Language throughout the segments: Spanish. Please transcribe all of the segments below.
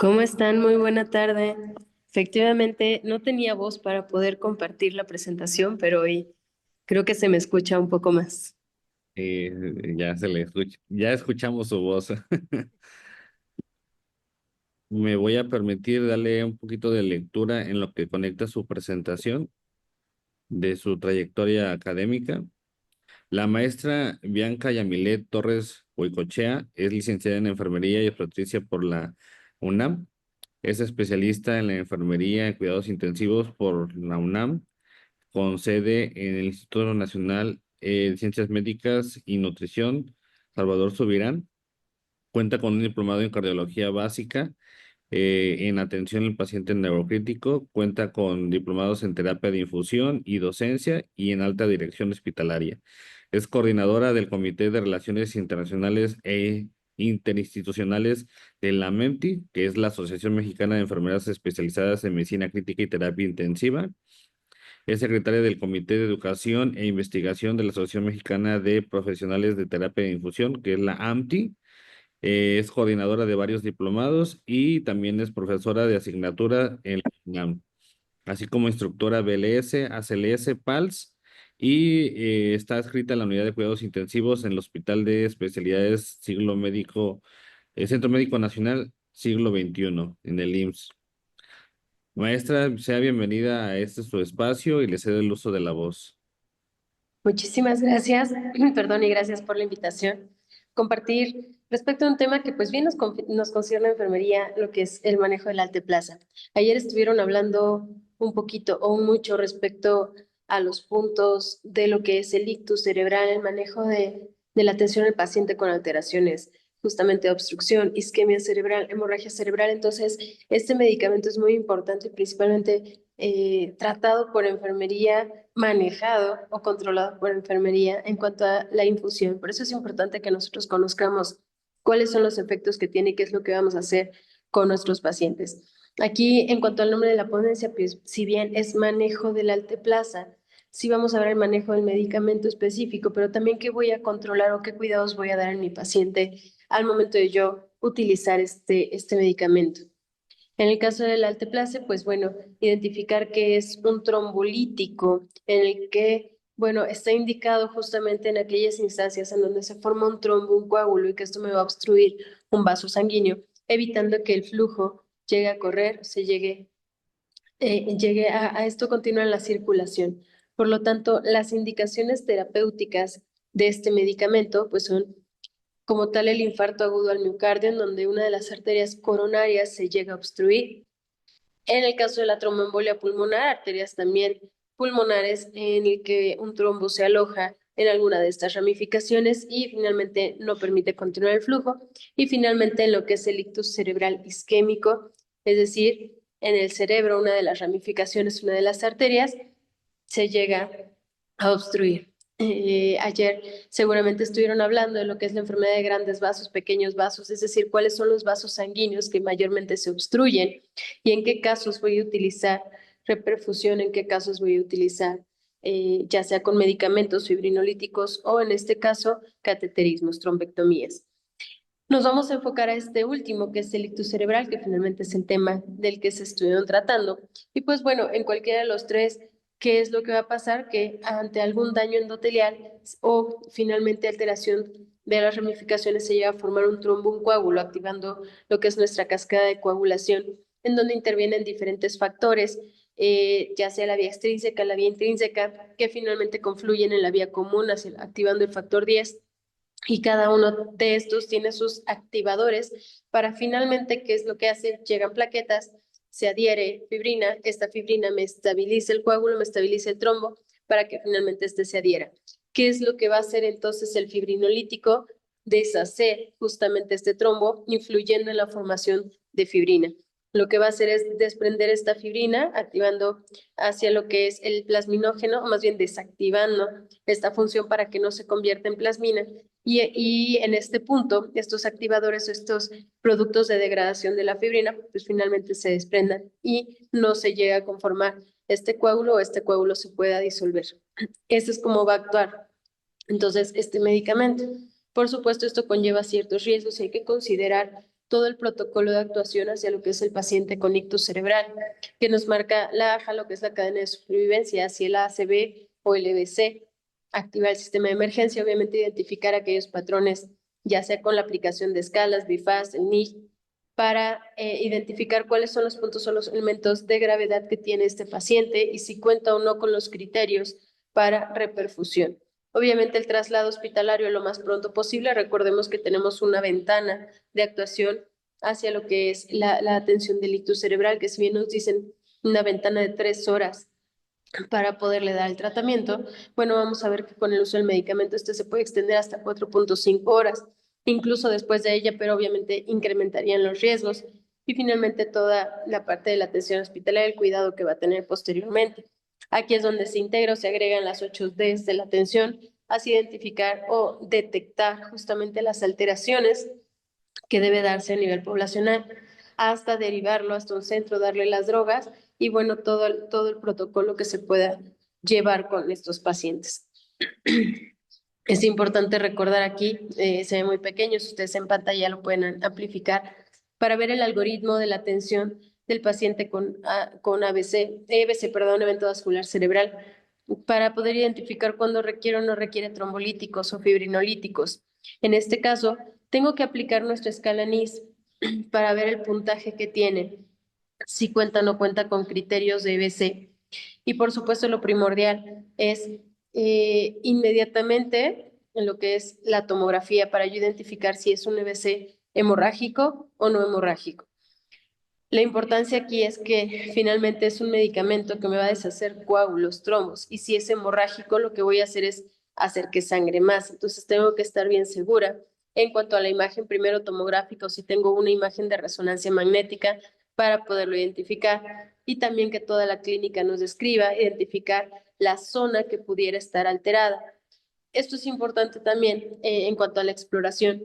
¿Cómo están? Muy buena tarde. Efectivamente, no tenía voz para poder compartir la presentación, pero hoy creo que se me escucha un poco más. Ya se le escucha, ya escuchamos su voz. Me voy a permitir darle un poquito de lectura en lo que conecta su presentación de su trayectoria académica. La maestra Bianca Yamilet Torres Huicochea es licenciada en Enfermería y Obstetricia por la UNAM. Es especialista en la enfermería y cuidados intensivos por la UNAM, con sede en el Instituto Nacional de Ciencias Médicas y Nutrición, Salvador Subirán. Cuenta con un diplomado en cardiología básica, en atención al paciente neurocrítico. Cuenta con diplomados en terapia de infusión y docencia y en alta dirección hospitalaria. Es coordinadora del Comité de Relaciones Internacionales e Interinstitucionales de la MEMTI, que es la Asociación Mexicana de Enfermeras Especializadas en Medicina Crítica y Terapia Intensiva. Es secretaria del Comité de Educación e Investigación de la Asociación Mexicana de Profesionales de Terapia de Infusión, que es la AMTI. Es coordinadora de varios diplomados y también es profesora de asignatura en la UNAM, así como instructora BLS, ACLS, PALS, y está adscrita en la unidad de cuidados intensivos en el Hospital de Especialidades Siglo Médico, Centro Médico Nacional Siglo XXI, en el IMSS. Maestra, sea bienvenida a este su espacio y le cedo el uso de la voz. Muchísimas gracias, perdón, y gracias por la invitación. Compartir respecto a un tema que pues bien nos concierne en enfermería, lo que es el manejo del alteplaza. Ayer estuvieron hablando un poquito o mucho respecto a los puntos de lo que es el ictus cerebral, el manejo de la atención al paciente con alteraciones, justamente obstrucción, isquemia cerebral, hemorragia cerebral. Entonces, este medicamento es muy importante, principalmente tratado por enfermería, manejado o controlado por enfermería en cuanto a la infusión. Por eso es importante que nosotros conozcamos cuáles son los efectos que tiene y qué es lo que vamos a hacer con nuestros pacientes. Aquí, en cuanto al nombre de la ponencia, pues si bien es manejo del alteplaza, sí vamos a ver el manejo del medicamento específico, pero también qué voy a controlar o qué cuidados voy a dar en mi paciente al momento de yo utilizar este medicamento. En el caso del alteplase, pues bueno, identificar que es un trombolítico en el que, bueno, está indicado justamente en aquellas instancias en donde se forma un trombo, un coágulo y que esto me va a obstruir un vaso sanguíneo, evitando que el flujo llegue a correr, llegue a esto continúa en la circulación. Por lo tanto, las indicaciones terapéuticas de este medicamento, pues son como tal el infarto agudo al miocardio, en donde una de las arterias coronarias se llega a obstruir. En el caso de la tromboembolia pulmonar, arterias también pulmonares en el que un trombo se aloja en alguna de estas ramificaciones y finalmente no permite continuar el flujo. Y finalmente en lo que es el ictus cerebral isquémico, es decir, en el cerebro una de las ramificaciones, una de las arterias, se llega a obstruir. Ayer seguramente estuvieron hablando de lo que es la enfermedad de grandes vasos, pequeños vasos, es decir, cuáles son los vasos sanguíneos que mayormente se obstruyen y en qué casos voy a utilizar reperfusión, en qué casos voy a utilizar, ya sea con medicamentos fibrinolíticos o en este caso, cateterismos, trombectomías. Nos vamos a enfocar a este último, que es el ictus cerebral, que finalmente es el tema del que se estuvieron tratando. Y pues bueno, en cualquiera de los tres, ¿qué es lo que va a pasar? Que ante algún daño endotelial o finalmente alteración de las ramificaciones se llega a formar un trombo, un coágulo, activando lo que es nuestra cascada de coagulación, en donde intervienen diferentes factores, ya sea la vía extrínseca, la vía intrínseca, que finalmente confluyen en la vía común, activando el factor 10 y cada uno de estos tiene sus activadores para finalmente, ¿qué es lo que hace? Llegan plaquetas, se adhiere fibrina, esta fibrina me estabiliza el coágulo, me estabiliza el trombo para que finalmente este se adhiera. ¿Qué es lo que va a hacer entonces el fibrinolítico? Deshacer justamente este trombo, influyendo en la formación de fibrina. Lo que va a hacer es desprender esta fibrina, activando hacia lo que es el plasminógeno, o más bien desactivando esta función para que no se convierta en plasmina y en este punto, estos activadores, estos productos de degradación de la fibrina, pues finalmente se desprendan y no se llega a conformar este coágulo o este coágulo se pueda disolver. Este es cómo va a actuar entonces este medicamento. Por supuesto, esto conlleva ciertos riesgos y hay que considerar todo el protocolo de actuación hacia lo que es el paciente con ictus cerebral, que nos marca la AJA, lo que es la cadena de supervivencia, hacia el ACV o el EBC, activar el sistema de emergencia, obviamente identificar aquellos patrones, ya sea con la aplicación de escalas, BIFAS, el NIH, para identificar cuáles son los puntos o los elementos de gravedad que tiene este paciente y si cuenta o no con los criterios para reperfusión. Obviamente el traslado hospitalario lo más pronto posible. Recordemos que tenemos una ventana de actuación hacia lo que es la atención del ictus cerebral, que si bien nos dicen una ventana de 3 horas para poderle dar el tratamiento, bueno, vamos a ver que con el uso del medicamento este se puede extender hasta 4.5 horas, incluso después de ella, pero obviamente incrementarían los riesgos. Y finalmente toda la parte de la atención hospitalaria, el cuidado que va a tener posteriormente. Aquí es donde se integra o se agregan las 8Ds de la atención, así identificar o detectar justamente las alteraciones que debe darse a nivel poblacional, hasta derivarlo hasta un centro, darle las drogas y bueno, todo el protocolo que se pueda llevar con estos pacientes. Es importante recordar aquí, se ve muy pequeño, si ustedes en pantalla lo pueden amplificar, para ver el algoritmo de la atención del paciente con evento vascular cerebral, para poder identificar cuándo requiere o no requiere trombolíticos o fibrinolíticos. En este caso, tengo que aplicar nuestra escala NIS para ver el puntaje que tiene, si cuenta o no cuenta con criterios de EBC. Y por supuesto, lo primordial es inmediatamente en lo que es la tomografía para yo identificar si es un EBC hemorrágico o no hemorrágico. La importancia aquí es que finalmente es un medicamento que me va a deshacer coágulos, trombos, y si es hemorrágico, lo que voy a hacer es hacer que sangre más. Entonces tengo que estar bien segura en cuanto a la imagen primero tomográfica o si tengo una imagen de resonancia magnética para poderlo identificar y también que toda la clínica nos describa, identificar la zona que pudiera estar alterada. Esto es importante también en cuanto a la exploración,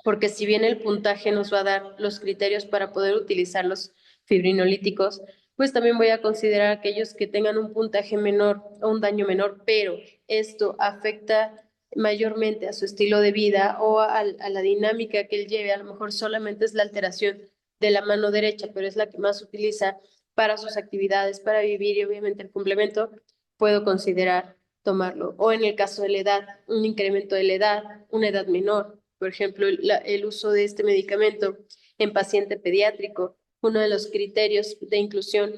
porque si bien el puntaje nos va a dar los criterios para poder utilizar los fibrinolíticos, pues también voy a considerar aquellos que tengan un puntaje menor o un daño menor, pero esto afecta mayormente a su estilo de vida o a la dinámica que él lleve. A lo mejor solamente es la alteración de la mano derecha, pero es la que más utiliza para sus actividades, para vivir y obviamente el complemento, puedo considerar tomarlo. O en el caso de la edad, un incremento de la edad, una edad menor. Por ejemplo, el uso de este medicamento en paciente pediátrico, uno de los criterios de inclusión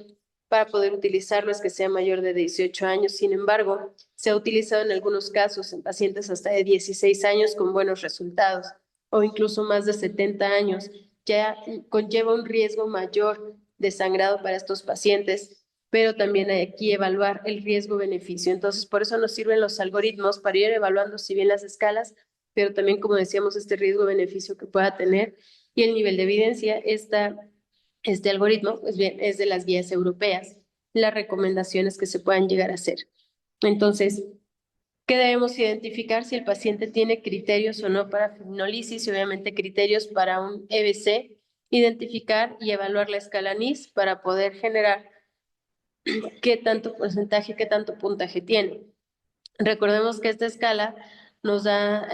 para poder utilizarlo es que sea mayor de 18 años. Sin embargo, se ha utilizado en algunos casos en pacientes hasta de 16 años con buenos resultados o incluso más de 70 años. Ya conlleva un riesgo mayor de sangrado para estos pacientes, pero también hay aquí evaluar el riesgo-beneficio. Entonces, por eso nos sirven los algoritmos para ir evaluando si bien las escalas, pero también, como decíamos, este riesgo-beneficio que pueda tener y el nivel de evidencia. Este algoritmo, pues bien, es de las guías europeas, las recomendaciones que se puedan llegar a hacer. Entonces, ¿qué debemos identificar? Si el paciente tiene criterios o no para fibrinolisis y obviamente criterios para un EBC, identificar y evaluar la escala NIS para poder generar qué tanto porcentaje, qué tanto puntaje tiene. Recordemos que esta escala nos da,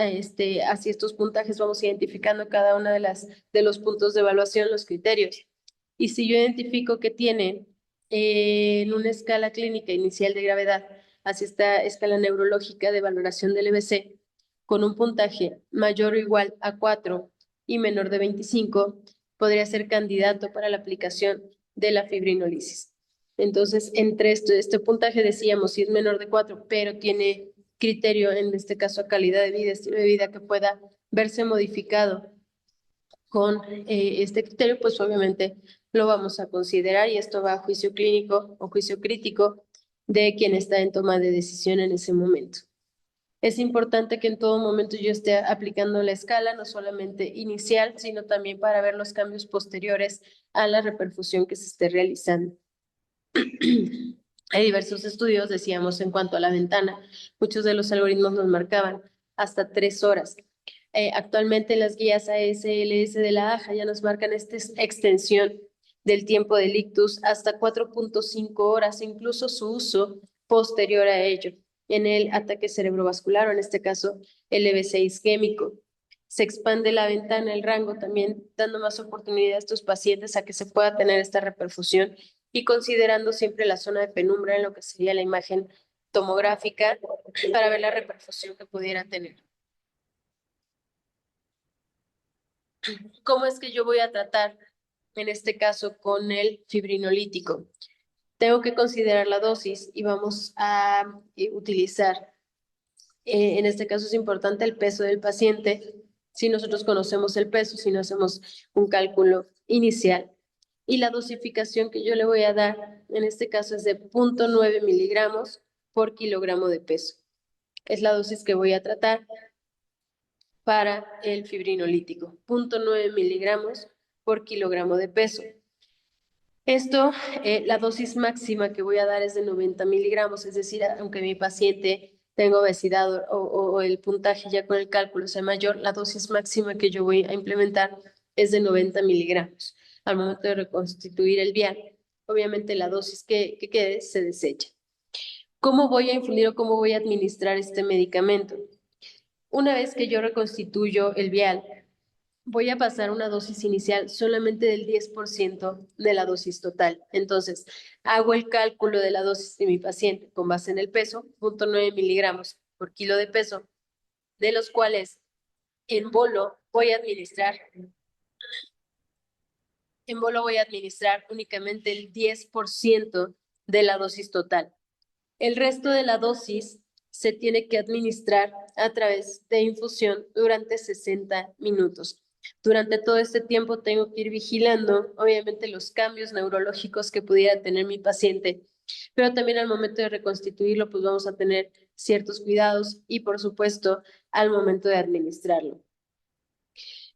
así estos puntajes vamos identificando cada una de los puntos de evaluación, los criterios. Y si yo identifico que tiene en una escala clínica inicial de gravedad, hacia esta escala neurológica de valoración del EBC, con un puntaje mayor o igual a 4 y menor de 25, podría ser candidato para la aplicación de la fibrinolisis. Entonces, entre este puntaje decíamos, si es menor de 4, pero tiene criterio, en este caso a calidad de vida, estilo de vida que pueda verse modificado con este criterio, pues obviamente lo vamos a considerar y esto va a juicio clínico o juicio crítico de quien está en toma de decisión en ese momento. Es importante que en todo momento yo esté aplicando la escala, no solamente inicial, sino también para ver los cambios posteriores a la reperfusión que se esté realizando. Hay diversos estudios, decíamos, en cuanto a la ventana. Muchos de los algoritmos nos marcaban hasta 3 horas. Actualmente las guías ASLS de la AJA ya nos marcan esta extensión del tiempo del ictus hasta 4.5 horas, incluso su uso posterior a ello en el ataque cerebrovascular o en este caso el EBC isquémico. se expande la ventana, el rango, también dando más oportunidad a estos pacientes a que se pueda tener esta reperfusión y considerando siempre la zona de penumbra en lo que sería la imagen tomográfica para ver la reperfusión que pudiera tener. ¿Cómo es que yo voy a tratar en este caso con el fibrinolítico? Tengo que considerar la dosis y vamos a utilizar, en este caso es importante el peso del paciente, si nosotros conocemos el peso, si no hacemos un cálculo inicial. Y la dosificación que yo le voy a dar, en este caso es de 0.9 miligramos por kilogramo de peso. Es la dosis que voy a tratar para el fibrinolítico, 0.9 miligramos por kilogramo de peso. Esto, la dosis máxima que voy a dar es de 90 miligramos, es decir, aunque mi paciente tenga obesidad o el puntaje ya con el cálculo sea mayor, la dosis máxima que yo voy a implementar es de 90 miligramos. Al momento de reconstituir el vial, obviamente la dosis que quede se desecha. ¿Cómo voy a infundir o cómo voy a administrar este medicamento? Una vez que yo reconstituyo el vial, voy a pasar una dosis inicial solamente del 10% de la dosis total. Entonces, hago el cálculo de la dosis de mi paciente con base en el peso, 0.9 miligramos por kilo de peso, de los cuales en bolo voy a administrar únicamente el 10% de la dosis total. El resto de la dosis se tiene que administrar a través de infusión durante 60 minutos. Durante todo este tiempo tengo que ir vigilando, obviamente, los cambios neurológicos que pudiera tener mi paciente, pero también al momento de reconstituirlo, pues vamos a tener ciertos cuidados y, por supuesto, al momento de administrarlo.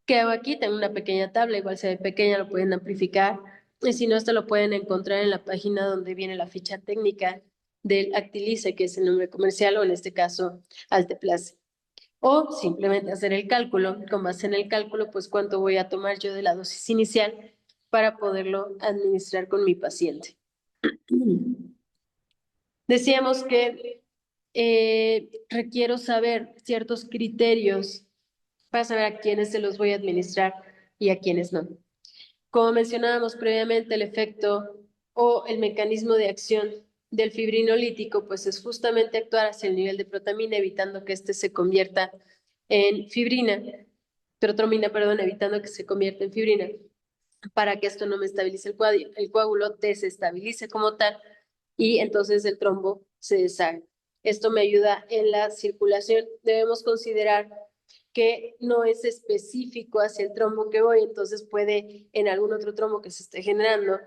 ¿Qué hago aquí? Tengo una pequeña tabla, igual se ve pequeña, lo pueden amplificar, y si no, esto lo pueden encontrar en la página donde viene la ficha técnica del Actilice, que es el nombre comercial, o en este caso, Alteplase. O simplemente hacer el cálculo, con base en el cálculo, pues cuánto voy a tomar yo de la dosis inicial para poderlo administrar con mi paciente. Decíamos que requiero saber ciertos criterios para saber a quiénes se los voy a administrar y a quiénes no. Como mencionábamos previamente, el efecto o el mecanismo de acción del fibrinolítico, pues es justamente actuar hacia el nivel de protamina, evitando que éste se convierta en protomina, perdón, evitando que se convierta en fibrina, para que esto no me estabilice el coágulo, desestabilice como tal, y entonces el trombo se deshaga. Esto me ayuda en la circulación. Debemos considerar que no es específico hacia el trombo que voy, entonces puede en algún otro trombo que se esté generando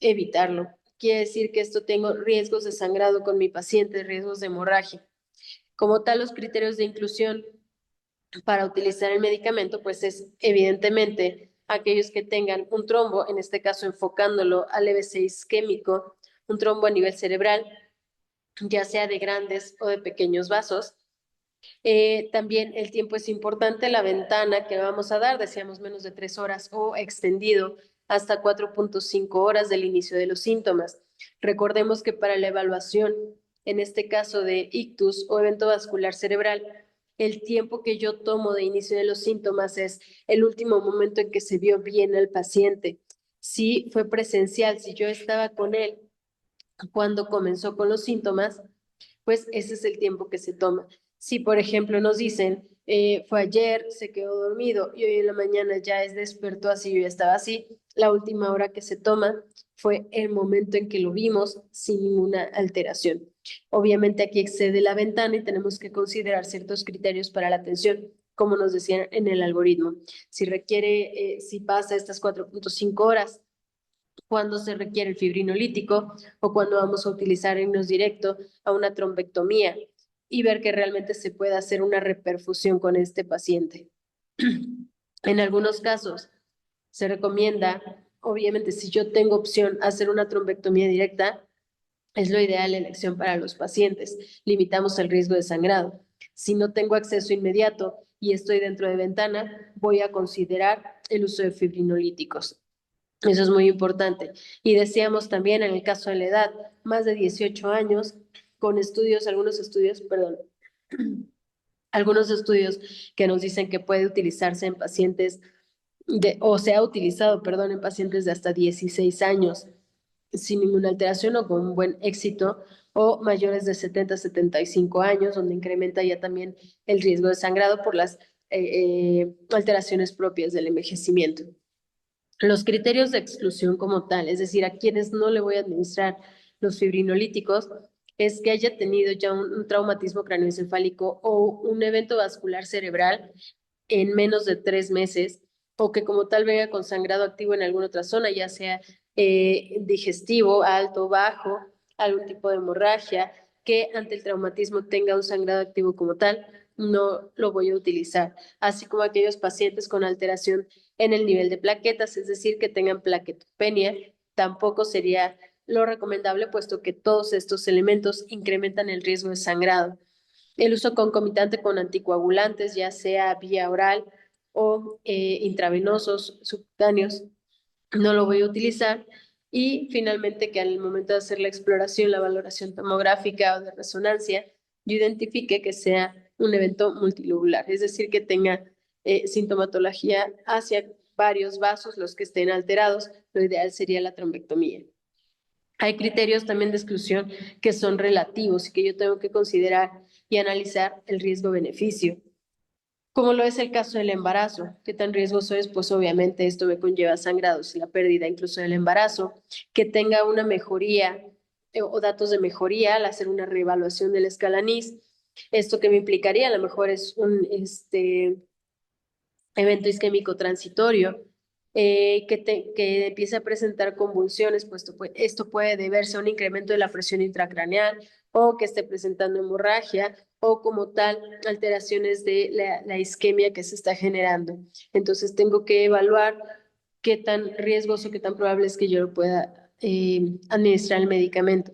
evitarlo. Quiere decir que esto tengo riesgos de sangrado con mi paciente, riesgos de hemorragia. Como tal, los criterios de inclusión para utilizar el medicamento, pues es evidentemente aquellos que tengan un trombo, en este caso enfocándolo al EBC isquémico, un trombo a nivel cerebral, ya sea de grandes o de pequeños vasos. También el tiempo es importante, la ventana que vamos a dar, decíamos menos de 3 horas o extendido hasta 4.5 horas del inicio de los síntomas. Recordemos que para la evaluación, en este caso de ictus o evento vascular cerebral, el tiempo que yo tomo de inicio de los síntomas es el último momento en que se vio bien al paciente. Si fue presencial, si yo estaba con él cuando comenzó con los síntomas, pues ese es el tiempo que se toma. Si, por ejemplo, nos dicen, fue ayer, se quedó dormido y hoy en la mañana ya es despertó así, yo ya estaba así, la última hora que se toma fue el momento en que lo vimos sin ninguna alteración. Obviamente aquí excede la ventana y tenemos que considerar ciertos criterios para la atención, como nos decían en el algoritmo. Si requiere, si pasa estas 4.5 horas, cuando se requiere el fibrinolítico o cuando vamos a utilizar irnos directo a una trombectomía y ver que realmente se pueda hacer una reperfusión con este paciente. En algunos casos se recomienda, obviamente, si yo tengo opción hacer una trombectomía directa, es lo ideal la elección para los pacientes. Limitamos el riesgo de sangrado. Si no tengo acceso inmediato y estoy dentro de ventana, voy a considerar el uso de fibrinolíticos. Eso es muy importante. Y decíamos también en el caso de la edad, más de 18 años, con estudios, algunos estudios, perdón, Algunos estudios que nos dicen que puede utilizarse en pacientes o se ha utilizado, perdón, en pacientes de hasta 16 años sin ninguna alteración o con un buen éxito, o mayores de 70 a 75 años, donde incrementa ya también el riesgo de sangrado por las alteraciones propias del envejecimiento. Los criterios de exclusión como tal, es decir, a quienes no le voy a administrar los fibrinolíticos, es que haya tenido ya un traumatismo craneoencefálico o un evento vascular cerebral en menos de 3 meses, o que como tal venga con sangrado activo en alguna otra zona, ya sea digestivo, alto, bajo, algún tipo de hemorragia, que ante el traumatismo tenga un sangrado activo como tal, no lo voy a utilizar, así como aquellos pacientes con alteración en el nivel de plaquetas, es decir, que tengan plaquetopenia, tampoco sería lo recomendable, puesto que todos estos elementos incrementan el riesgo de sangrado. El uso concomitante con anticoagulantes, ya sea vía oral o intravenosos, subcutáneos, no lo voy a utilizar. Y finalmente que al momento de hacer la exploración, la valoración tomográfica o de resonancia, yo identifique que sea un evento multilobular, es decir, que tenga sintomatología hacia varios vasos, los que estén alterados, lo ideal sería la trombectomía. Hay criterios también de exclusión que son relativos y que yo tengo que considerar y analizar el riesgo-beneficio, como lo es el caso del embarazo. ¿Qué tan riesgoso es? Pues obviamente esto me conlleva sangrados y la pérdida incluso del embarazo, que tenga una mejoría o datos de mejoría al hacer una reevaluación de la escala NIS. Esto que me implicaría a lo mejor es un evento isquémico transitorio, que empiece a presentar convulsiones, puesto pues esto puede deberse a un incremento de la presión intracraneal o que esté presentando hemorragia o como tal alteraciones de la isquemia que se está generando. Entonces tengo que evaluar qué tan riesgoso, qué tan probable es que yo lo pueda administrar el medicamento.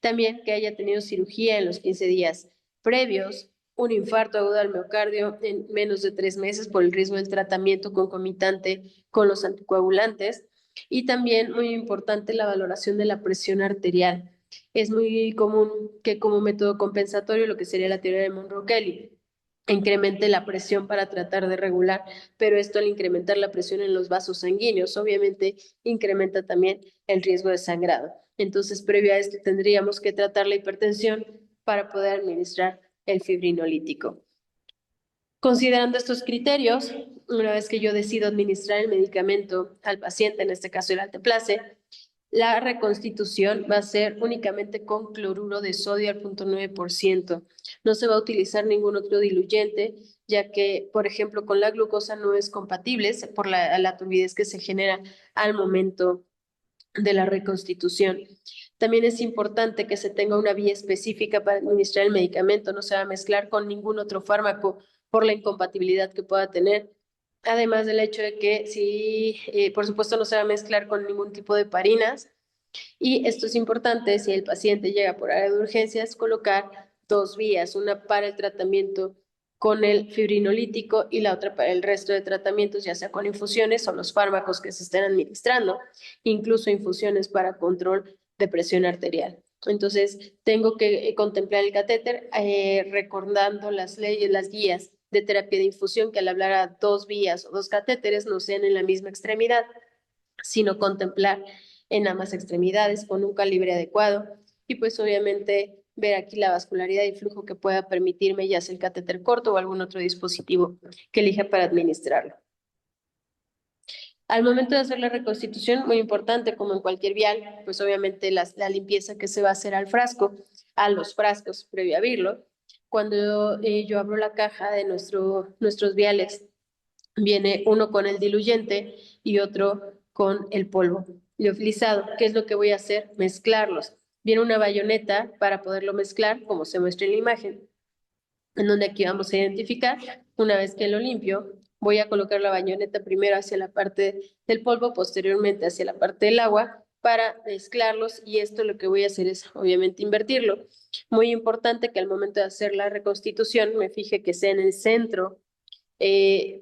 También que haya tenido cirugía en los 15 días previos, un infarto agudo al miocardio en menos de 3 meses por el riesgo del tratamiento concomitante con los anticoagulantes. Y también, muy importante, la valoración de la presión arterial. Es muy común que como método compensatorio, lo que sería la teoría de Monroe-Kelly, incremente la presión para tratar de regular, pero esto al incrementar la presión en los vasos sanguíneos, obviamente incrementa también el riesgo de sangrado. Entonces, previo a esto, tendríamos que tratar la hipertensión para poder administrar el fibrinolítico. Considerando estos criterios, una vez que yo decido administrar el medicamento al paciente, en este caso el alteplase, la reconstitución va a ser únicamente con cloruro de sodio al 0.9%. No se va a utilizar ningún otro diluyente, ya que, por ejemplo, con la glucosa no es compatible por la turbidez que se genera al momento de la reconstitución. También es importante que se tenga una vía específica para administrar el medicamento, no se va a mezclar con ningún otro fármaco por la incompatibilidad que pueda tener. Además del hecho de que sí, por supuesto no se va a mezclar con ningún tipo de parinas. Y esto es importante si el paciente llega por área de urgencias, colocar 2 vías, una para el tratamiento con el fibrinolítico y la otra para el resto de tratamientos, ya sea con infusiones o los fármacos que se estén administrando, incluso infusiones para control de presión arterial. Entonces, tengo que contemplar el catéter recordando las leyes, las guías de terapia de infusión, que al hablar a 2 vías o 2 catéteres no sean en la misma extremidad, sino contemplar en ambas extremidades con un calibre adecuado y pues obviamente ver aquí la vascularidad y flujo que pueda permitirme ya sea el catéter corto o algún otro dispositivo que elija para administrarlo. Al momento de hacer la reconstitución, muy importante, como en cualquier vial, pues obviamente la limpieza que se va a hacer al frasco, a los frascos previo a abrirlo. Cuando yo abro la caja de nuestros viales, viene uno con el diluyente y otro con el polvo liofilizado. ¿Qué es lo que voy a hacer? Mezclarlos. Viene una bayoneta para poderlo mezclar, como se muestra en la imagen, en donde aquí vamos a identificar. Una vez que lo limpio, voy a colocar la bayoneta primero hacia la parte del polvo, posteriormente hacia la parte del agua, para mezclarlos, y esto lo que voy a hacer es obviamente invertirlo. Muy importante que al momento de hacer la reconstitución me fije que sea en el centro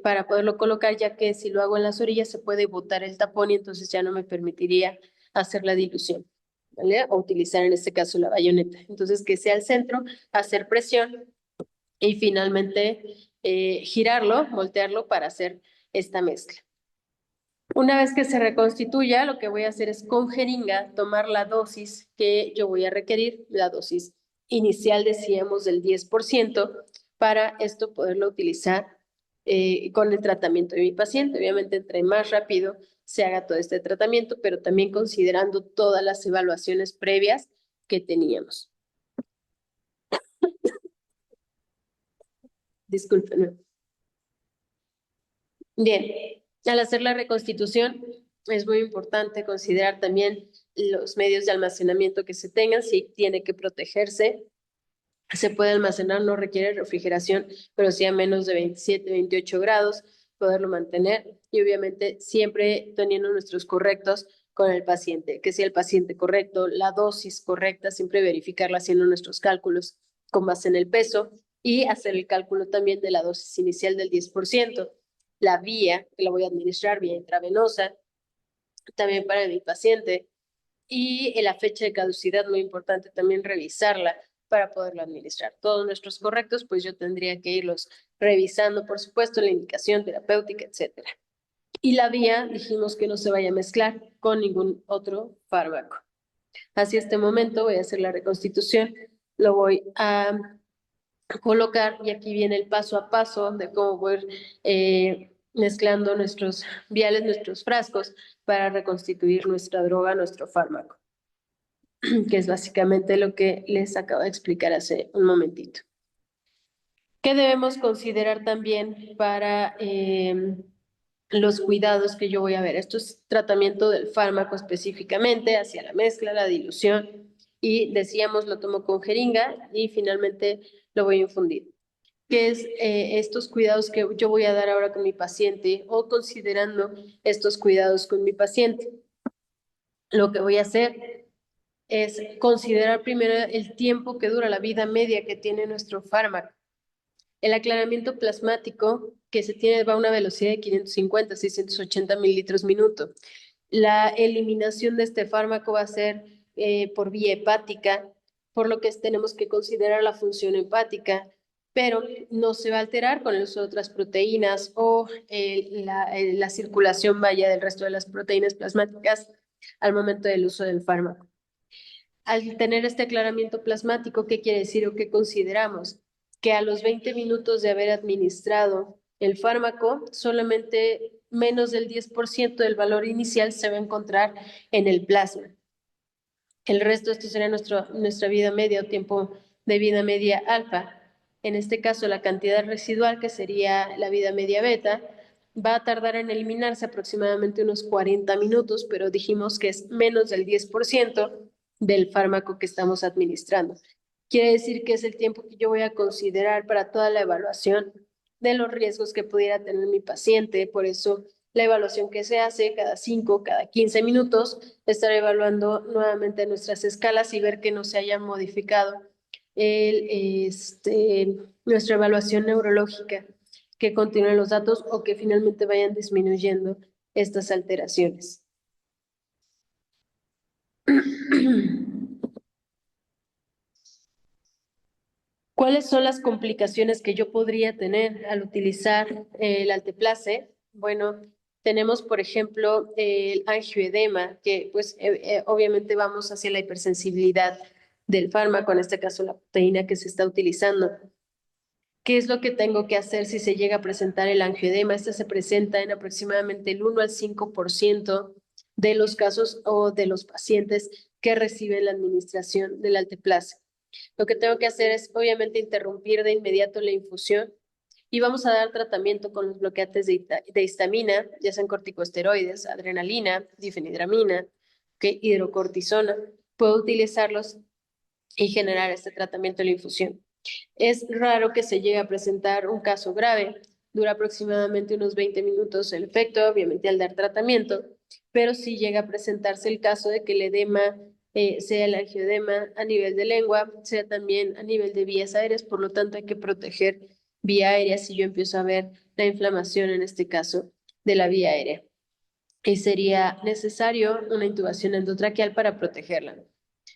para poderlo colocar, ya que si lo hago en las orillas se puede botar el tapón y entonces ya no me permitiría hacer la dilución, ¿vale? O utilizar en este caso la bayoneta. Entonces que sea el centro, hacer presión y finalmente girarlo, voltearlo para hacer esta mezcla. Una vez que se reconstituya, lo que voy a hacer es con jeringa tomar la dosis que yo voy a requerir, la dosis inicial decíamos del 10%, para esto poderlo utilizar con el tratamiento de mi paciente. Obviamente, entre más rápido se haga todo este tratamiento, pero también considerando todas las evaluaciones previas que teníamos. Discúlpenme. Bien, al hacer la reconstitución es muy importante considerar también los medios de almacenamiento que se tengan, si tiene que protegerse. Se puede almacenar, no requiere refrigeración, pero sí a menos de 27, 28 grados, poderlo mantener y obviamente siempre teniendo nuestros correctos con el paciente, que sea el paciente correcto, la dosis correcta, siempre verificarla haciendo nuestros cálculos con base en el peso y hacer el cálculo también de la dosis inicial del 10%, la vía que la voy a administrar, vía intravenosa, también para mi paciente, y la fecha de caducidad, muy importante también revisarla para poderlo administrar. Todos nuestros correctos, pues yo tendría que irlos revisando, por supuesto, la indicación terapéutica, etcétera. Y la vía, dijimos que no se vaya a mezclar con ningún otro fármaco. Hacia este momento voy a hacer la reconstitución, lo voy a colocar y aquí viene el paso a paso de cómo voy mezclando nuestros viales, nuestros frascos para reconstituir nuestra droga, nuestro fármaco, que es básicamente lo que les acabo de explicar hace un momentito. ¿Qué debemos considerar también para los cuidados que yo voy a ver? Esto es tratamiento del fármaco específicamente, hacia la mezcla, la dilución, y decíamos lo tomo con jeringa y finalmente lo voy a infundir. ¿Qué es estos cuidados que yo voy a dar ahora con mi paciente o considerando estos cuidados con mi paciente? Lo que voy a hacer es considerar primero el tiempo que dura la vida media que tiene nuestro fármaco. El aclaramiento plasmático que se tiene va a una velocidad de 550 a 680 mililitros minuto. La eliminación de este fármaco va a ser por vía hepática, por lo que tenemos que considerar la función hepática, pero no se va a alterar con el uso de otras proteínas o la circulación vaya del resto de las proteínas plasmáticas al momento del uso del fármaco. Al tener este aclaramiento plasmático, ¿qué quiere decir o qué consideramos? Que a los 20 minutos de haber administrado el fármaco, solamente menos del 10% del valor inicial se va a encontrar en el plasma. El resto, esto sería nuestra vida media o tiempo de vida media alfa. En este caso, la cantidad residual, que sería la vida media beta, va a tardar en eliminarse aproximadamente unos 40 minutos, pero dijimos que es menos del 10% del fármaco que estamos administrando. Quiere decir que es el tiempo que yo voy a considerar para toda la evaluación de los riesgos que pudiera tener mi paciente. Por eso, la evaluación que se hace cada 5, cada 15 minutos, estar evaluando nuevamente nuestras escalas y ver que no se haya modificado nuestra evaluación neurológica, que continúen los datos o que finalmente vayan disminuyendo estas alteraciones. ¿Cuáles son las complicaciones que yo podría tener al utilizar el alteplase? Bueno, tenemos, por ejemplo, el angioedema, que pues obviamente vamos hacia la hipersensibilidad del fármaco, en este caso la proteína que se está utilizando. ¿Qué es lo que tengo que hacer si se llega a presentar el angioedema? Este se presenta en aproximadamente el 1 al 5% de los casos o de los pacientes que reciben la administración del alteplase. Lo que tengo que hacer es, obviamente, interrumpir de inmediato la infusión y vamos a dar tratamiento con los bloqueantes de histamina, ya sean corticosteroides, adrenalina, difenhidramina, hidrocortisona. Puedo utilizarlos y generar este tratamiento de la infusión. Es raro que se llegue a presentar un caso grave. Dura aproximadamente unos 20 minutos el efecto, obviamente al dar tratamiento, pero sí llega a presentarse el caso de que el edema sea el angioedema a nivel de lengua, sea también a nivel de vías aéreas, por lo tanto hay que proteger vía aérea si yo empiezo a ver la inflamación, en este caso, de la vía aérea. Y sería necesario una intubación endotraqueal para protegerla.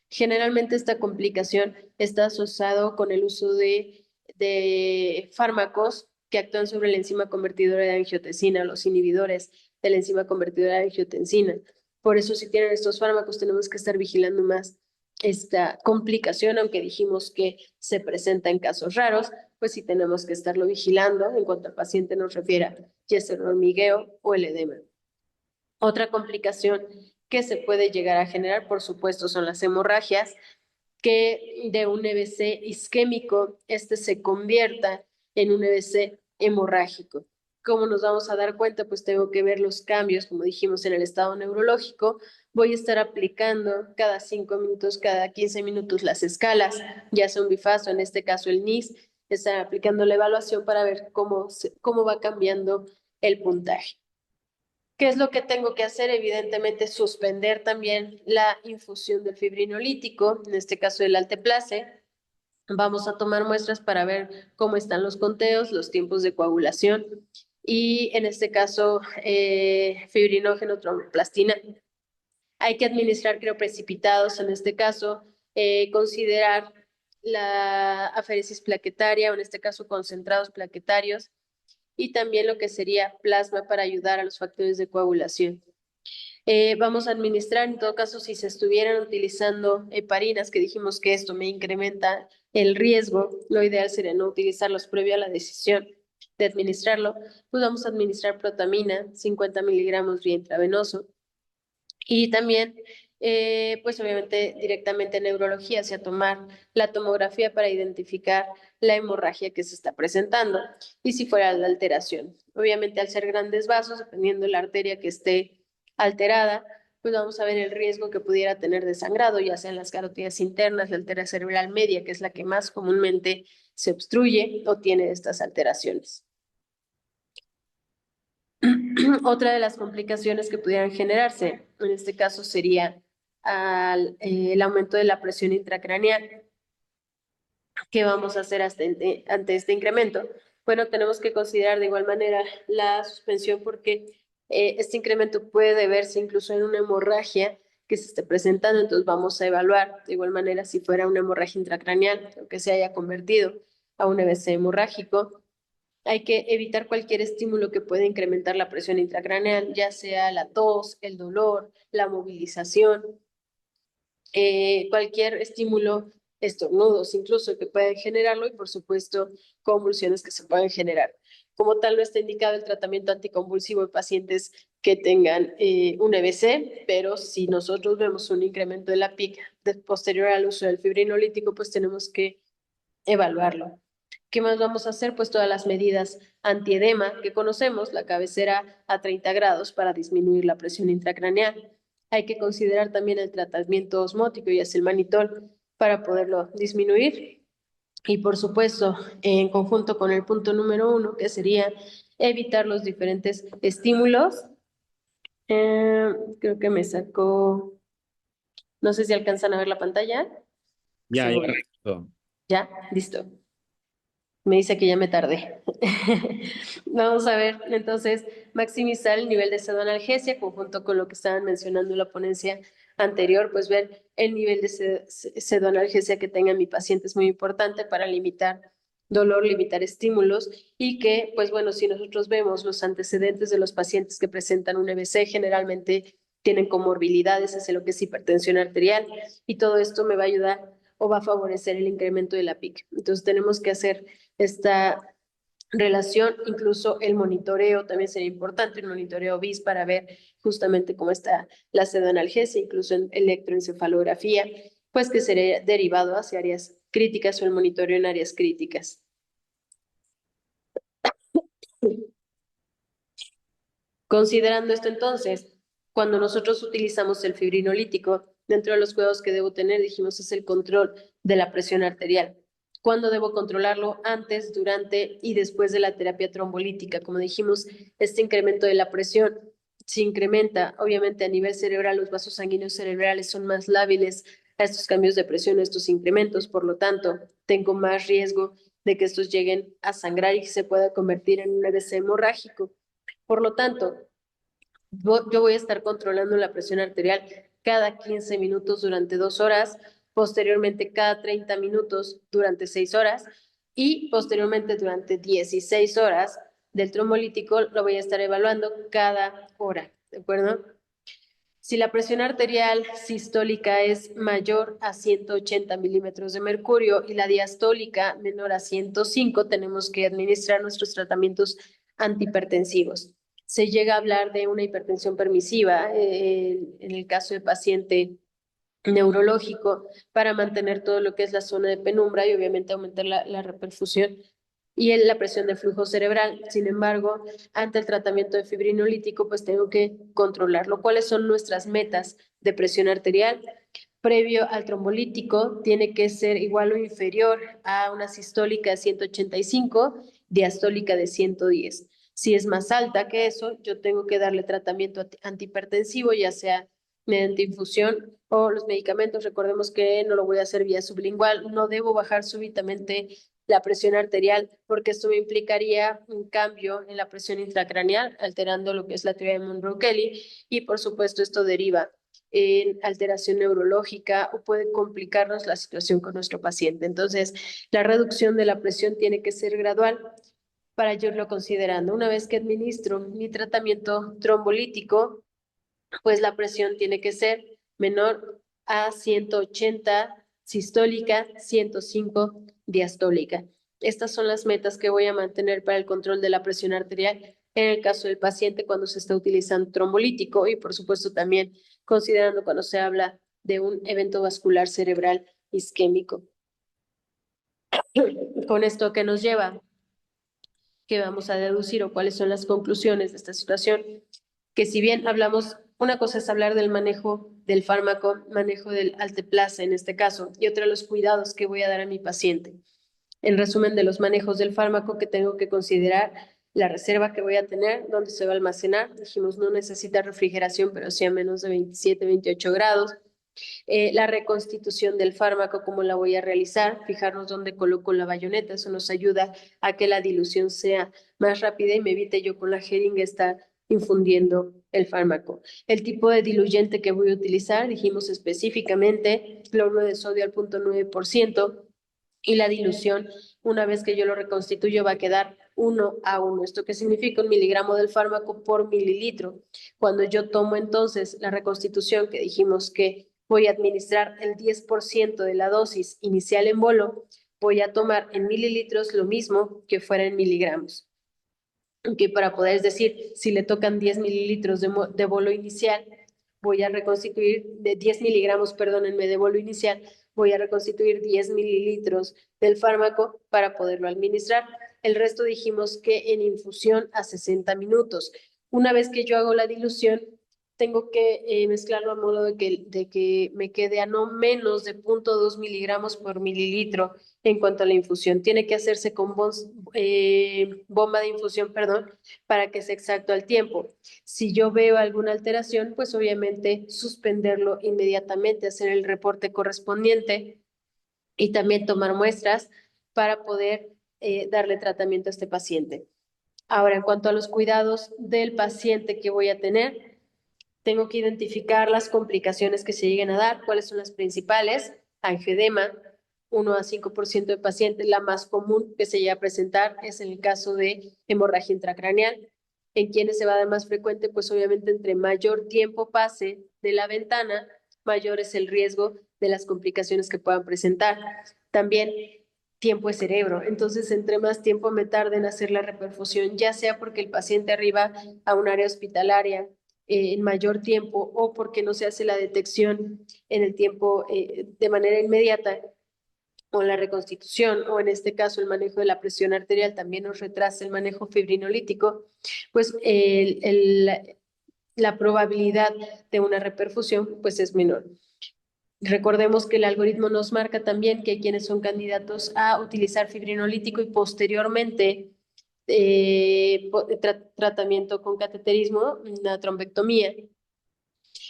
Generalmente esta complicación está asociado con el uso de de fármacos que actúan sobre la enzima convertidora de angiotensina, los inhibidores de la enzima convertidora de angiotensina. Por eso, si tienen estos fármacos, tenemos que estar vigilando más esta complicación, aunque dijimos que se presenta en casos raros, pues sí tenemos que estarlo vigilando en cuanto al paciente nos refiera, ya sea el hormigueo o el edema. Otra complicación que se puede llegar a generar, por supuesto, son las hemorragias, que de un EBC isquémico, este se convierta en un EBC hemorrágico. ¿Cómo nos vamos a dar cuenta? Pues tengo que ver los cambios, como dijimos, en el estado neurológico. Voy a estar aplicando cada 5 minutos, cada 15 minutos las escalas, ya sea un bifazo, en este caso el NIS, estar aplicando la evaluación para ver cómo va cambiando el puntaje. ¿Qué es lo que tengo que hacer? Evidentemente, suspender también la infusión del fibrinolítico, en este caso el alteplase. Vamos a tomar muestras para ver cómo están los conteos, los tiempos de coagulación y en este caso fibrinógeno, tromboplastina. Hay que administrar crioprecipitados, en este caso considerar la aféresis plaquetaria o en este caso concentrados plaquetarios y también lo que sería plasma para ayudar a los factores de coagulación. Vamos a administrar, en todo caso, si se estuvieran utilizando heparinas, que dijimos que esto me incrementa el riesgo, lo ideal sería no utilizarlos previo a la decisión de administrarlo, pues vamos a administrar protamina, 50 miligramos vía intravenoso, y también, pues obviamente directamente en neurología, hacia tomar la tomografía para identificar la hemorragia que se está presentando y si fuera la alteración. Obviamente al ser grandes vasos, dependiendo de la arteria que esté alterada, pues vamos a ver el riesgo que pudiera tener de sangrado, ya sea en las carotidas internas, la arteria cerebral media, que es la que más comúnmente se obstruye o tiene estas alteraciones. Otra de las complicaciones que pudieran generarse, en este caso, sería el aumento de la presión intracraneal. ¿Qué vamos a hacer ante este incremento? Bueno, tenemos que considerar de igual manera la suspensión porque este incremento puede deberse incluso en una hemorragia que se esté presentando, entonces vamos a evaluar de igual manera si fuera una hemorragia intracraneal o que se haya convertido a un EBC hemorrágico. Hay que evitar cualquier estímulo que pueda incrementar la presión intracraneal, ya sea la tos, el dolor, la movilización, cualquier estímulo, estornudos incluso que puedan generarlo y por supuesto convulsiones que se puedan generar. Como tal, no está indicado el tratamiento anticonvulsivo en pacientes que tengan un EBC, pero si nosotros vemos un incremento de la PIC posterior al uso del fibrinolítico, pues tenemos que evaluarlo. ¿Qué más vamos a hacer? Pues todas las medidas antiedema que conocemos, la cabecera a 30 grados para disminuir la presión intracraneal. Hay que considerar también el tratamiento osmótico, y es el manitol, para poderlo disminuir. Y por supuesto, en conjunto con el punto número 1, que sería evitar los diferentes estímulos. Creo que me sacó, no sé si alcanzan a ver la pantalla. Ya, ya. Seguro. Listo. Ya, listo. Me dice que ya me tardé. Vamos a ver, entonces, maximizar el nivel de pseudoanalgesia, conjunto con lo que estaban mencionando en la ponencia anterior, pues ver el nivel de pseudoanalgesia que tenga mi paciente es muy importante para limitar dolor, limitar estímulos y que, pues bueno, si nosotros vemos los antecedentes de los pacientes que presentan un EBC, generalmente tienen comorbilidades hacia lo que es hipertensión arterial y todo esto me va a ayudar o va a favorecer el incremento de la PIC. Entonces tenemos que hacer esta relación, incluso el monitoreo también sería importante, el monitoreo BIS para ver justamente cómo está la pseudoanalgesia, incluso en electroencefalografía, pues que sería derivado hacia áreas críticas o el monitoreo en áreas críticas. Considerando esto entonces, cuando nosotros utilizamos el fibrinolítico, dentro de los cuidados que debo tener, dijimos, es el control de la presión arterial. ¿Cuándo debo controlarlo? Antes, durante y después de la terapia trombolítica. Como dijimos, este incremento de la presión se incrementa, obviamente a nivel cerebral, los vasos sanguíneos cerebrales son más lábiles a estos cambios de presión, a estos incrementos, por lo tanto, tengo más riesgo de que estos lleguen a sangrar y se pueda convertir en un EBC hemorrágico. Por lo tanto, yo voy a estar controlando la presión arterial cada 15 minutos durante 2 horas, posteriormente cada 30 minutos durante 6 horas, y posteriormente durante 16 horas del trombolítico lo voy a estar evaluando cada hora, ¿de acuerdo? Si la presión arterial sistólica es mayor a 180 milímetros de mercurio y la diastólica menor a 105, tenemos que administrar nuestros tratamientos antihipertensivos. Se llega a hablar de una hipertensión permisiva en el caso de paciente neurológico para mantener todo lo que es la zona de penumbra y obviamente aumentar la reperfusión y la presión de flujo cerebral. Sin embargo, ante el tratamiento de fibrinolítico, pues tengo que controlarlo. ¿Cuáles son nuestras metas de presión arterial? Previo al trombolítico, tiene que ser igual o inferior a una sistólica de 185, diastólica de 110. Si es más alta que eso, yo tengo que darle tratamiento antihipertensivo, ya sea mediante infusión o los medicamentos. Recordemos que no lo voy a hacer vía sublingual, no debo bajar súbitamente la presión arterial, porque esto me implicaría un cambio en la presión intracraneal, alterando lo que es la teoría de Monroe-Kelly, y por supuesto esto deriva en alteración neurológica o puede complicarnos la situación con nuestro paciente. Entonces, la reducción de la presión tiene que ser gradual para yo irlo considerando. Una vez que administro mi tratamiento trombolítico, pues la presión tiene que ser menor a 180 sistólica, 105 diastólica. Estas son las metas que voy a mantener para el control de la presión arterial en el caso del paciente cuando se está utilizando trombolítico y por supuesto también considerando cuando se habla de un evento vascular cerebral isquémico. Con esto que nos lleva, que vamos a deducir o cuáles son las conclusiones de esta situación, que si bien hablamos, una cosa es hablar del manejo del fármaco, manejo del alteplasa en este caso, y otra los cuidados que voy a dar a mi paciente. En resumen de los manejos del fármaco que tengo que considerar, la reserva que voy a tener, dónde se va a almacenar, dijimos no necesita refrigeración, pero sí a menos de 27, 28 grados, la reconstitución del fármaco, cómo la voy a realizar, fijarnos dónde coloco la bayoneta, eso nos ayuda a que la dilución sea más rápida y me evite yo con la jeringa estar infundiendo el fármaco. El tipo de diluyente que voy a utilizar, dijimos específicamente cloruro de sodio al 0.9% y la dilución, una vez que yo lo reconstituyo, va a quedar 1:1. ¿Esto qué significa? 1 miligramo del fármaco por mililitro. Cuando yo tomo entonces la reconstitución, que dijimos que voy a administrar el 10% de la dosis inicial en bolo, voy a tomar en mililitros lo mismo que fuera en miligramos. Que para poder decir, si le tocan 10 mililitros de bolo inicial, voy a reconstituir de 10 miligramos, perdónenme, de bolo inicial, voy a reconstituir 10 mililitros del fármaco para poderlo administrar. El resto dijimos que en infusión a 60 minutos. Una vez que yo hago la dilución, tengo que mezclarlo a modo de que me quede a no menos de 0.2 miligramos por mililitro en cuanto a la infusión. Tiene que hacerse con bomba de infusión, perdón, para que sea exacto al tiempo. Si yo veo alguna alteración, pues obviamente suspenderlo inmediatamente, hacer el reporte correspondiente y también tomar muestras para poder darle tratamiento a este paciente. Ahora, en cuanto a los cuidados del paciente que voy a tener, tengo que identificar las complicaciones que se lleguen a dar, cuáles son las principales, angioedema, 1 a 5% de pacientes, la más común que se llega a presentar es en el caso de hemorragia intracraneal. En quienes se va a dar más frecuente, pues obviamente entre mayor tiempo pase de la ventana, mayor es el riesgo de las complicaciones que puedan presentar. También tiempo de cerebro, entonces entre más tiempo me tarde en hacer la reperfusión, ya sea porque el paciente arriba a un área hospitalaria, en mayor tiempo o porque no se hace la detección en el tiempo de manera inmediata o la reconstitución o en este caso el manejo de la presión arterial también nos retrasa el manejo fibrinolítico, pues la probabilidad de una reperfusión pues es menor. Recordemos que el algoritmo nos marca también que hay quienes son candidatos a utilizar fibrinolítico y posteriormente tratamiento con cateterismo, una trombectomía,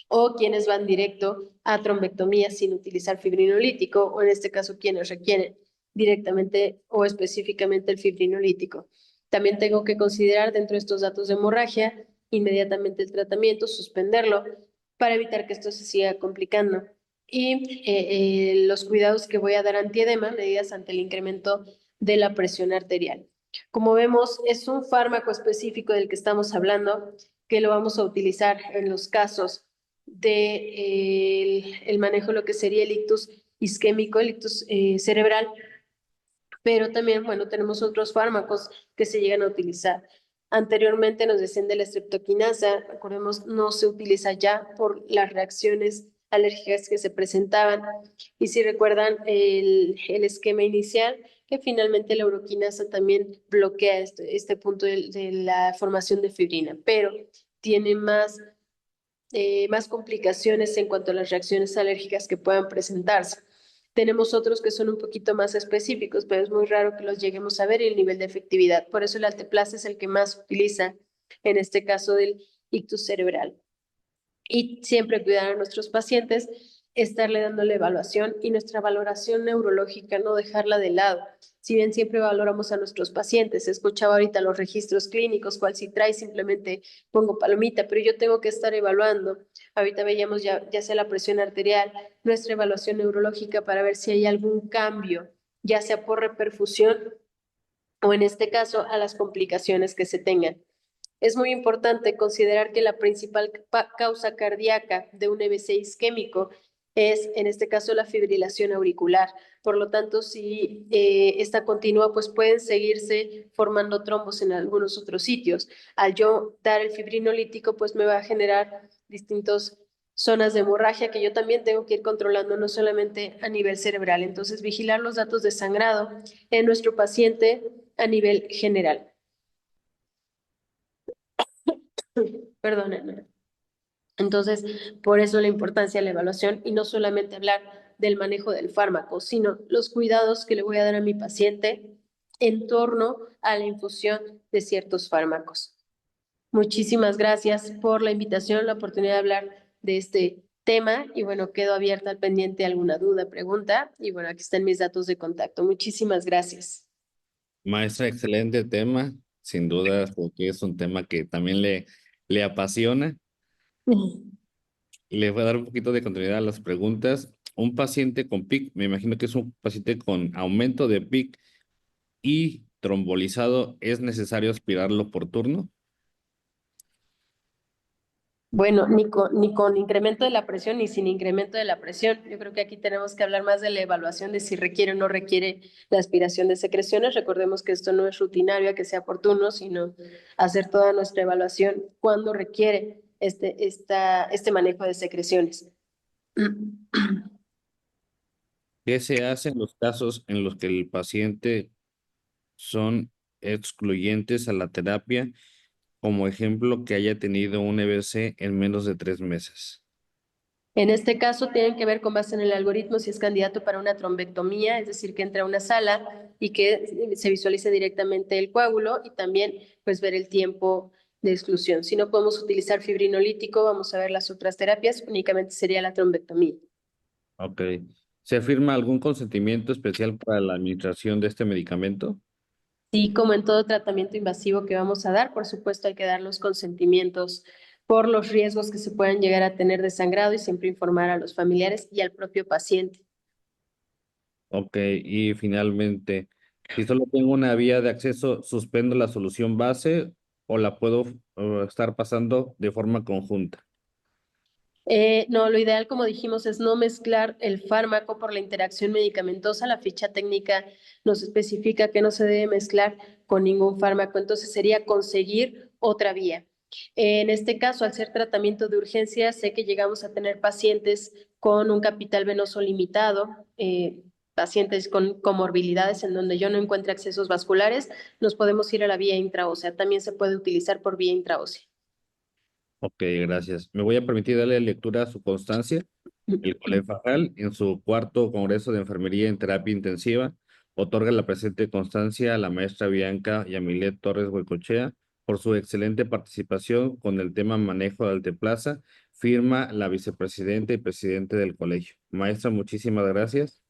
o quienes van directo a trombectomía sin utilizar fibrinolítico, o en este caso quienes requieren directamente o específicamente el fibrinolítico. También tengo que considerar dentro de estos datos de hemorragia inmediatamente el tratamiento, suspenderlo para evitar que esto se siga complicando. Y los cuidados que voy a dar antiedema, medidas ante el incremento de la presión arterial. Como vemos, es un fármaco específico del que estamos hablando, que lo vamos a utilizar en los casos de el manejo de lo que sería el ictus isquémico, el ictus cerebral, pero también, bueno, tenemos otros fármacos que se llegan a utilizar. Anteriormente nos decían de la streptokinasa, recordemos, no se utiliza ya por las reacciones alérgicas que se presentaban. Y si recuerdan el esquema inicial, que finalmente la uroquinasa también bloquea este punto de la formación de fibrina, pero tiene más complicaciones en cuanto a las reacciones alérgicas que puedan presentarse. Tenemos otros que son un poquito más específicos, pero es muy raro que los lleguemos a ver y el nivel de efectividad. Por eso el alteplase es el que más utiliza en este caso del ictus cerebral. Y siempre cuidar a nuestros pacientes, estarle dando la evaluación y nuestra valoración neurológica, no dejarla de lado. Si bien siempre valoramos a nuestros pacientes, escuchaba ahorita los registros clínicos, cual si trae simplemente pongo palomita, pero yo tengo que estar evaluando. Ahorita veíamos ya sea la presión arterial, nuestra evaluación neurológica para ver si hay algún cambio, ya sea por reperfusión o en este caso a las complicaciones que se tengan. Es muy importante considerar que la principal causa cardíaca de un EBC isquémico es, en este caso, la fibrilación auricular. Por lo tanto, si esta continúa, pues pueden seguirse formando trombos en algunos otros sitios. Al yo dar el fibrinolítico, pues me va a generar distintas zonas de hemorragia que yo también tengo que ir controlando, no solamente a nivel cerebral. Entonces, vigilar los datos de sangrado en nuestro paciente a nivel general. Perdónenme. Entonces, por eso la importancia de la evaluación y no solamente hablar del manejo del fármaco, sino los cuidados que le voy a dar a mi paciente en torno a la infusión de ciertos fármacos. Muchísimas gracias por la invitación, la oportunidad de hablar de este tema y bueno, quedo abierta al pendiente alguna duda, pregunta y bueno, aquí están mis datos de contacto. Muchísimas gracias. Maestra, excelente tema. Sin duda, porque es un tema que también le apasiona. Le voy a dar un poquito de continuidad a las preguntas. Un paciente con PIC, me imagino que es un paciente con aumento de PIC y trombolizado, ¿es necesario aspirarlo por turno? Bueno, ni con incremento de la presión ni sin incremento de la presión. Yo creo que aquí tenemos que hablar más de la evaluación de si requiere o no requiere la aspiración de secreciones. Recordemos que esto no es rutinario a que sea por turno, sino hacer toda nuestra evaluación cuando requiere este manejo de secreciones. ¿Qué se hace en los casos en los que el paciente son excluyentes a la terapia, como ejemplo que haya tenido un EBC en menos de 3 meses? En este caso, tienen que ver con base en el algoritmo si es candidato para una trombectomía, es decir, que entre a una sala y que se visualice directamente el coágulo y también pues ver el tiempo de exclusión. Si no podemos utilizar fibrinolítico, vamos a ver las otras terapias, únicamente sería la trombectomía. Ok. ¿Se firma algún consentimiento especial para la administración de este medicamento? Sí, como en todo tratamiento invasivo que vamos a dar, por supuesto hay que dar los consentimientos por los riesgos que se puedan llegar a tener de sangrado y siempre informar a los familiares y al propio paciente. Ok, y finalmente, si solo tengo una vía de acceso, ¿suspendo la solución base o la puedo estar pasando de forma conjunta? No, lo ideal, como dijimos, es no mezclar el fármaco por la interacción medicamentosa. La ficha técnica nos especifica que no se debe mezclar con ningún fármaco, entonces sería conseguir otra vía. En este caso, al ser tratamiento de urgencia, sé que llegamos a tener pacientes con un capital venoso limitado, pacientes con comorbilidades en donde yo no encuentre accesos vasculares, nos podemos ir a la vía intraósea. También se puede utilizar por vía intraósea. Ok, gracias. Me voy a permitir darle lectura a su constancia. El Colefajal, en su cuarto Congreso de Enfermería en Terapia Intensiva, otorga la presente constancia a la maestra Bianca Yamilet Torres Huecochea por su excelente participación con el tema manejo de Alteplaza. Firma la vicepresidenta y presidente del colegio. Maestra, muchísimas gracias.